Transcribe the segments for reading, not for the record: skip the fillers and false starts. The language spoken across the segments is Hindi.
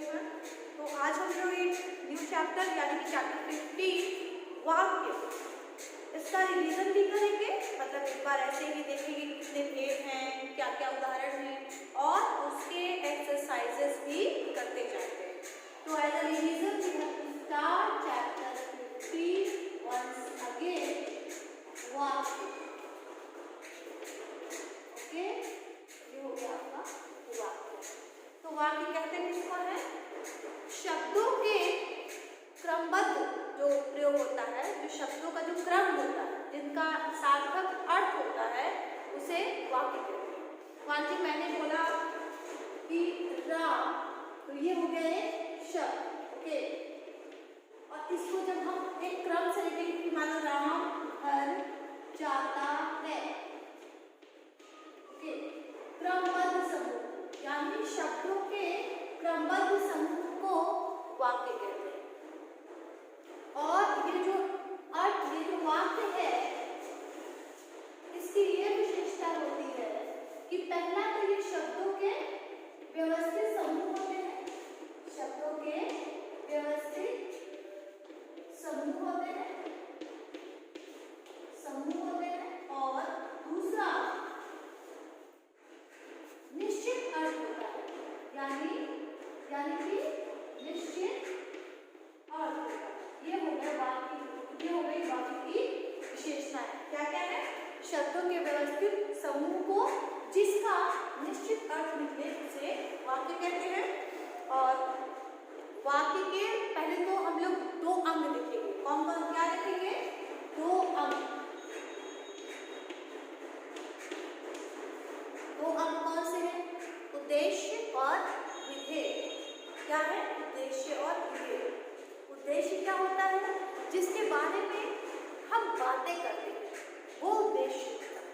एवरीवन। तो आज हम लोग एक न्यू चैप्टर यानी कि चैप्टर 15 वाक्य, इसका रिवीजन भी करेंगे। मतलब एक बार ऐसे ही देखेंगे कितने भेद हैं, क्या क्या उदाहरण हैं और उसके एक्सरसाइजेस भी करते जाते हैं। तो as a revision we have to start chapter 15 once again, वाक्य। ओके, ये हो गया आपका वाक्य। तो वाक्य कहते हैं किसको है? शब्दों के क्रमबद्ध जो प्रयोग होता है, जो शब्दों का जो क्रम होता है, जिनका सार्थक अर्थ होता है, उसे वाक्य कहते हैं। मान लीजिए मैंने बोला कि राम, तो ये हो गया एक शब्द। ओके, और इसको जब हम एक क्रम से लिखेंगे कि मानो राम घर जाता है, ओके, क्रमबद्ध समूह यानी शब्दों के क्रमबद्ध समूह को वाक्य कहते हैं। और ये जो अर्थ, ये जो वाक्य है, इसकी ये विशेषता होती है कि पहला तो ये शब्दों के व्यवस्थित समूह होते हैं, शब्दों के व्यवस्थित समूह होते हैं, और दूसरा निश्चित अर्थ होता है, यानी कि निश्चित अर्थ होता है। ये हो गया वाक्य, ये हो गई वाक्य की विशेषताएं। क्या क्या है? शब्दों के व्यवस्थित समूह को जिसका निश्चित अर्थ निकले उसे वाक्य कहते हैं। और वाक्य के पहले तो हम लोग दो अंग लिखेंगे। कौन कौन क्या लिखेंगे? दो अंग। दो अंग कौन से हैं? उद्देश्य और विधेय। क्या है? उद्देश्य और विधेय। उद्देश्य क्या होता है? जिसके बारे में हम बातें करते हैं, वो उद्देश्य होता है।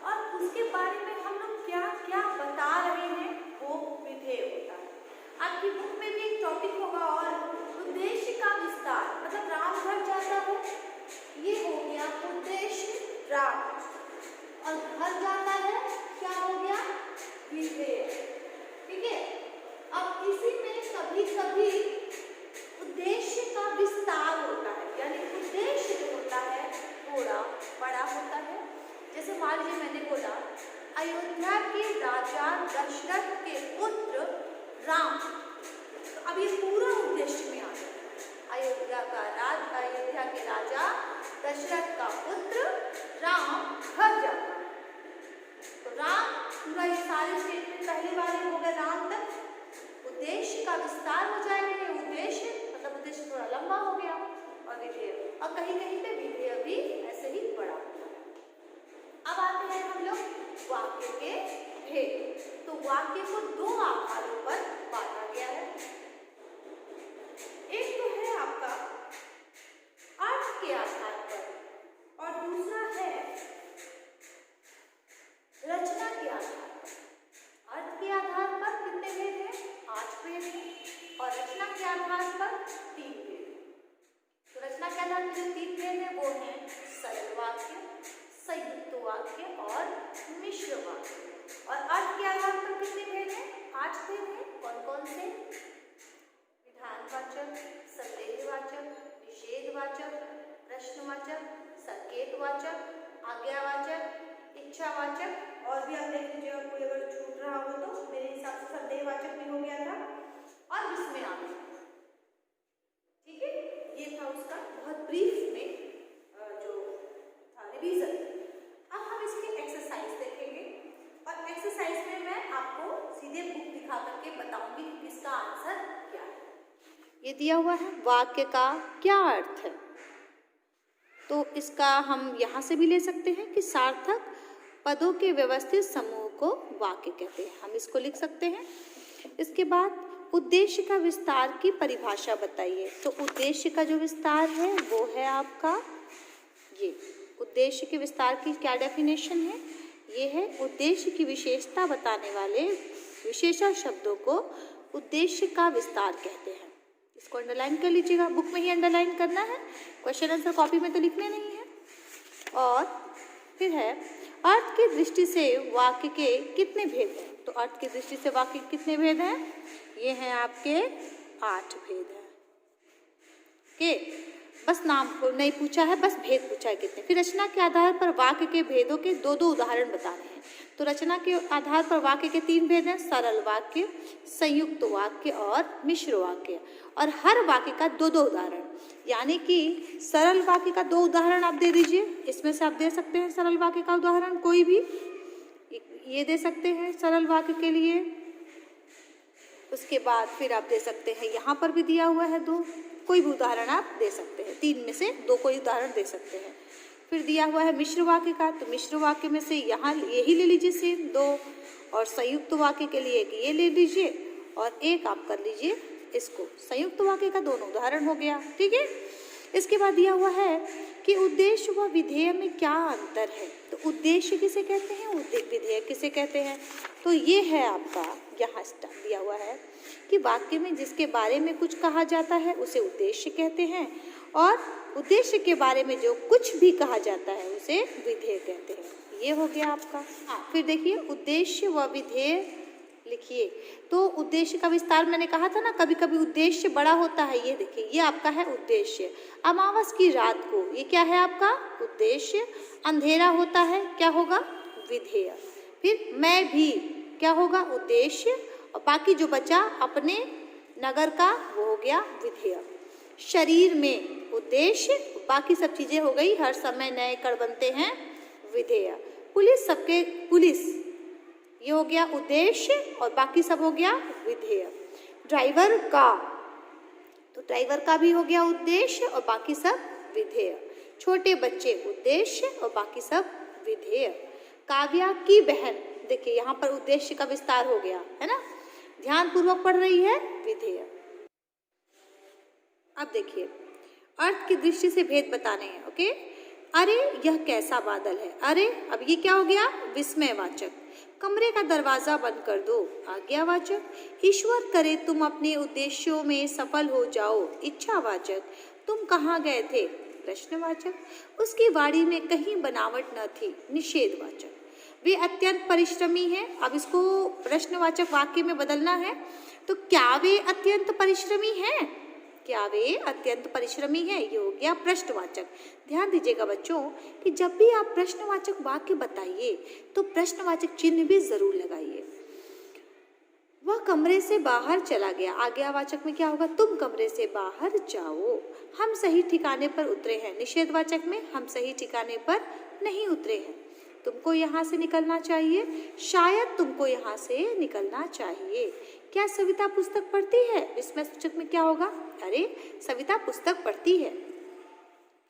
और उसके बारे में हम लोग क्या क्या बता रहे हैं, वो विधेय होता है। आपकी बुक में भी एक टॉपिक होगा, और उद्देश्य का विस्तार, मतलब राम घर जाता है, ये हो गया उद्देश्य राम, और घर जाता है क्या हो गया? विधेय। ठीक है। अब इसी में कभी कभी उद्देश्य का विस्तार होता है, यानी उद्देश्य जो होता है थोड़ा बड़ा होता है। जैसे मान लीजिए मैंने बोला अयोध्या के राजा दशरथ के पुत्र राम, तो अब ये पूरा उद्देश्य में आ गया। अयोध्या के राजा दशरथ का पुत्र राम घर जाता है। तो राम पूरा ये सारे स्टेटमेंट पहले वाले हो गए राम तक। उद्देश्य का विस्तार हो जाएगा, ये उद्देश्य मतलब उद्देश्य थोड़ा लंबा हो गया, और विधेय, और कहीं कहीं पे विधेय भी ऐसे ही बड़ा होता है। अब आते हैं हम लोग वाक्य के भेद। तो वाक्य को दो आधारों पर बांटा गया है। एक तो है आपका अर्थ के आधार पर, और दूसरा है रचना के आधार पर। अर्थ के आधार पर कितने भेद हैं? 8 भेद हैं, और रचना के आधार पर 3 भेद हैं। तो रचना के आधार पर जो 3 भेद हैं वो हैं सरल वाक्य, संयुक्त वाक्य और मिश्र वाक्य। और अर्थ के आधार पर कितने भेद हैं? 8 भेद हैं। कौन कौन से? विधानवाचक, संदेहवाचक, निषेधवाचक, प्रश्नवाचक, संकेतवाचक, आज्ञावाचक, इच्छावाचक, और भी आप देख लीजिएगा, कोई अगर छूट रहा हो तो मेरे हिसाब से संदेहवाचक भी हो गया था, और विस्मयात्मक। ठीक है, ये था उसका बहुत ब्रीफ में जो था रिवीजन। अब हम इसकी एक्सरसाइज देखेंगे, और एक्सरसाइज में मैं आपको सीधे बुक दिखा करके बताऊंगी कि इसका आंसर क्या है। ये दिया हुआ है वाक्य का क्या अर्थ है, तो इसका हम यहाँ से भी ले सकते हैं कि सार्थक पदों के व्यवस्थित समूह को वाक्य कहते हैं, हम इसको लिख सकते हैं। इसके बाद उद्देश्य का विस्तार की परिभाषा बताइए। तो उद्देश्य का जो विस्तार है वो है आपका ये। उद्देश्य के विस्तार की क्या डेफिनेशन है? ये है उद्देश्य की विशेषता बताने वाले विशेषण शब्दों को उद्देश्य का विस्तार कहते हैं। इसको अंडरलाइन कर लीजिएगा, बुक में ही अंडरलाइन करना है, क्वेश्चन आंसर कॉपी में तो लिखने नहीं है। और फिर है अर्थ की दृष्टि से वाक्य के कितने भेद हैं? तो अर्थ की दृष्टि से वाक्य के कितने भेद हैं? ये हैं आपके 8 भेद हैं। ओके, बस नाम को नहीं पूछा है, बस भेद पूछा है कितने। फिर रचना के आधार पर वाक्य के भेदों के दो दो उदाहरण बताने हैं। तो रचना के आधार पर वाक्य के 3 भेद हैं, सरल वाक्य, संयुक्त वाक्य और मिश्र वाक्य। और हर वाक्य का दो दो उदाहरण, यानी कि सरल वाक्य का 2 उदाहरण आप दे दीजिए। इसमें से आप दे सकते हैं सरल वाक्य का उदाहरण कोई भी, ये दे सकते हैं सरल वाक्य के लिए। उसके बाद फिर आप दे सकते हैं, यहाँ पर भी दिया हुआ है 2, कोई भी उदाहरण आप दे सकते हैं। 3 में से 2 कोई उदाहरण दे सकते हैं। फिर दिया हुआ है मिश्र वाक्य का, तो मिश्र वाक्य में से यहाँ यही ले लीजिए सेम 2, और संयुक्त वाक्य के लिए एक ये ले लीजिए और एक आप कर लीजिए इसको। संयुक्त वाक्य का दोनों उदाहरण हो गया, ठीक है। इसके बाद दिया हुआ है कि उद्देश्य व विधेय में क्या अंतर है। तो उद्देश्य किसे कहते हैं, विधेय किसे कहते हैं। तो ये है आपका यहाँ दिया हुआ है कि वाक्य में जिसके बारे में कुछ कहा जाता है उसे उद्देश्य कहते हैं, और उद्देश्य के बारे में जो कुछ भी कहा जाता है उसे विधेय कहते हैं। ये हो गया आपका। फिर देखिए उद्देश्य व विधेय लिखिए। तो उद्देश्य का विस्तार मैंने कहा था ना, कभी कभी उद्देश्य बड़ा होता है। ये देखिए, ये आपका है उद्देश्य। अमावस की रात को, ये क्या है आपका उद्देश्य। अंधेरा होता है, क्या होगा, विधेय। फिर मैं भी, क्या होगा, उद्देश्य। और बाकी जो बचा अपने नगर का, वो हो गया विधेय। शरीर में उद्देश्य, बाकी सब चीजें हो गई, हर समय नए कण बनते हैं, विधेय। पुलिस, सबके पुलिस, ये हो गया उद्देश्य और बाकी सब हो गया विधेय। ड्राइवर का, तो ड्राइवर का भी हो गया उद्देश्य और बाकी सब विधेय। छोटे बच्चे उद्देश्य और बाकी सब विधेय। काव्या की बहन, देखिए यहाँ पर उद्देश्य का विस्तार हो गया है ना, ध्यान पूर्वक पढ़ रही है, विधेय। अब देखिए अर्थ की दृष्टि से भेद बताने हैं। ओके, अरे यह कैसा बादल है। अरे, अब ये क्या हो गया, विस्मयवाचक। कमरे का दरवाजा बंद कर दो, आज्ञावाचक। ईश्वर करे तुम अपने उद्देश्यों में सफल हो जाओ, इच्छावाचक। तुम कहाँ गए थे, प्रश्नवाचक। उसकी वाड़ी में कहीं बनावट न थी, निषेधवाचक। वे अत्यंत परिश्रमी हैं। अब इसको प्रश्नवाचक वाक्य में बदलना है। तो क्या वे अत्यंत परिश्रमी हैं, क्या वे अत्यंत परिश्रमी है, ये हो गया प्रश्नवाचक। ध्यान दीजिएगा बच्चों कि जब भी आप प्रश्नवाचक वाक्य बताइए तो प्रश्नवाचक चिन्ह भी जरूर लगाइए। वह कमरे से बाहर चला गया, आज्ञावाचक में क्या होगा, तुम कमरे से बाहर जाओ। हम सही ठिकाने पर उतरे हैं, निषेधवाचक में हम सही ठिकाने पर नहीं उतरे हैं, तुमको यहाँ से निकलना चाहिए, शायद तुमको यहाँ से निकलना चाहिए। क्या सविता पुस्तक पढ़ती है, विस्मयसूचक में क्या होगा, अरे सविता पुस्तक पढ़ती है।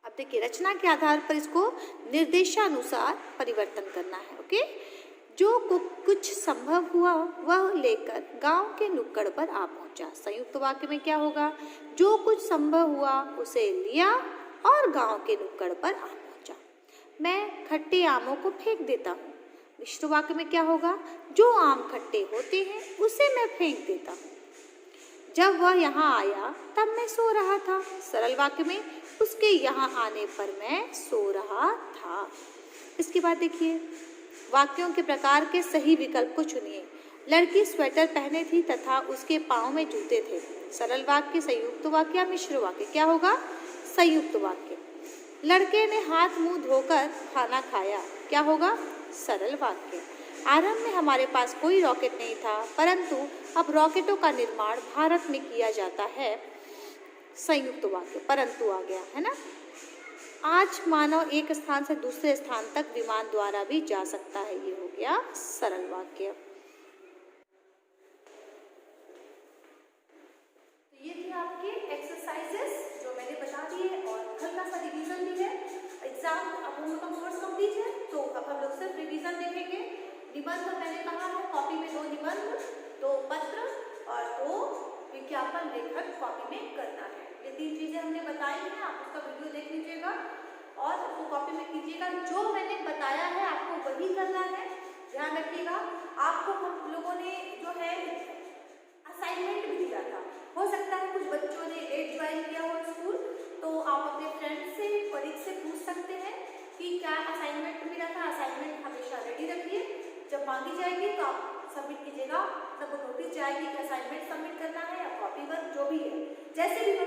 अब देखिए रचना के आधार पर इसको निर्देशानुसार परिवर्तन करना है। ओके, जो कुछ संभव हुआ वह लेकर गांव के नुक्कड़ पर आ पहुंचा। संयुक्त वाक्य में क्या होगा, जो कुछ संभव हुआ उसे लिया और गांव के नुक्कड़ पर आ पहुंचा। मैं खट्टे आमों को फेंक देता हूँ। मिश्र वाक्य में क्या होगा, जो आम खट्टे होते हैं उसे मैं फेंक देता हूँ। जब वह यहाँ आया तब मैं सो रहा था। सरल वाक्य में उसके यहाँ आने पर मैं सो रहा था। इसके बाद देखिए वाक्यों के प्रकार के सही विकल्प को चुनिए। लड़की स्वेटर पहने थी तथा उसके पाँव में जूते थे। सरल वाक्य, संयुक्त वाक्य या मिश्र वाक्य, क्या होगा, संयुक्त वाक्य। लड़के ने हाथ मुंह धोकर खाना खाया, क्या होगा, सरल वाक्य। आरंभ में हमारे पास कोई रॉकेट नहीं था, परंतु अब रॉकेटों का निर्माण भारत में किया जाता है। संयुक्त वाक्य, परंतु आ गया है ना। आज मानव एक स्थान से दूसरे स्थान तक विमान द्वारा भी जा सकता है, ये हो गया सरल वाक्य। तो ये थे आपके एक्सरसाइजेस जो मैंने बता दिए और हल्का सा रिवीजन भी है। एग्जाम अब हम लोग का कोर्स कंप्लीट है, तो अब हम लोग सिर्फ रिवीजन देखेंगे। निबंध मैंने कहा है कॉपी में 2 निबंध, 2 पत्र और 2 विज्ञापन लेखन कॉपी में करना है। ये 3 चीजें हमने बताई हैं, आप उसका वीडियो देख लीजिएगा और उसको कॉपी में कीजिएगा। जो मैंने बताया है आपको वही करना है, ध्यान रखिएगा। आपको हम लोगों ने जो है असाइनमेंट भी दिया था, हो सकता है कुछ बच्चों ने लेट ज्वाइन किया हो स्कूल, तो आप अपने फ्रेंड से, कलीग से पूछ सकते हैं कि क्या असाइनमेंट मिला था। असाइनमेंट हमेशा रेडी रखिए, जब मांगी जाएगी तो आप सबमिट कीजिएगा। तब वो नोटिस जाएगी कि असाइनमेंट सबमिट करना है या कॉपी वर्क जो भी है, जैसे भी